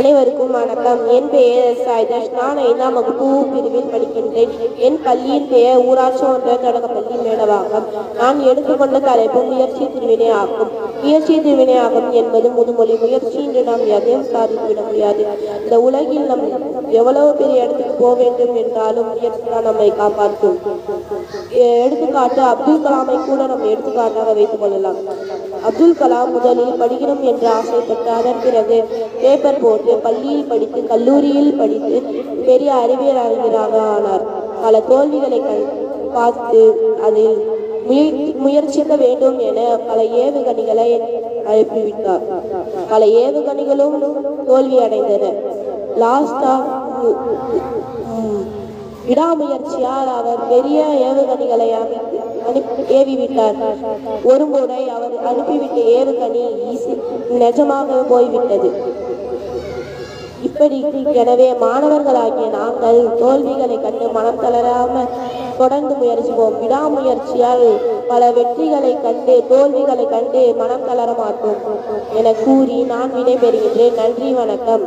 அனைவருக்கும் வணக்கம். என் பெயர் சாய்தாஷ். நான் 5ஆம் வகுப்பு பிரிவில் படிக்கின்றேன். என் பள்ளியின் பெயர் ஊராட்சி ஒன்றிய தொடக்கப்பள்ளி மேடவாக்கம். நான் எடுத்துக்கொண்ட தலைப்பு முயற்சி திருவினையாகும். முயற்சி திருவினையாகும் என்பது முதுமொழி. முயற்சி என்று நாம் எதையும் சாதித்துவிட முடியாது. இந்த உலகில் நம் எவ்வளவு பெரிய இடத்துக்கு போக வேண்டும் என்றாலும் முயற்சி தான் நம்மை காப்பாற்றும். எடுத்துக்காட்டு அப்துல் கலாமை கூட நம்ம எடுத்துக்காட்டாக வைத்துக் கொள்ளலாம். அப்துல் கலாம் முதலில் படிக்கணும் என்று ஆசைப்பட்டு அதன் பிறகு பேப்பர் போட்டு பள்ளியில் படித்து கல்லூரியில் படித்து பெரிய அறிவியல் அறிஞராக ஆனார். பல தோல்விகளை பார்த்து அதில் முயற்சிக்க வேண்டும் என பல ஏவுகணைகளை அனுப்பிவிட்டார். பல ஏவுகணைகளும் தோல்வி அடைந்தன. லாஸ்டா விடாமுயற்சியால் அவர் பெரிய ஏவுகணைகளை ஏவிவிட்டார். ஒரு முறை அவர் அனுப்பிவிட்ட ஏவுகணை நிஜமாக போய்விட்டது. இப்படி எனவே மாணவர்களாகிய நாங்கள் தோல்விகளை கண்டு மனம் தளராமல் தொடர்ந்து முயற்சிப்போம். விடாமுயற்சியால் பல வெற்றிகளை கண்டு தோல்விகளை கண்டு மனம் தளர மாட்டோம் என கூறி நான் விடைபெறுகின்றேன். நன்றி, வணக்கம்.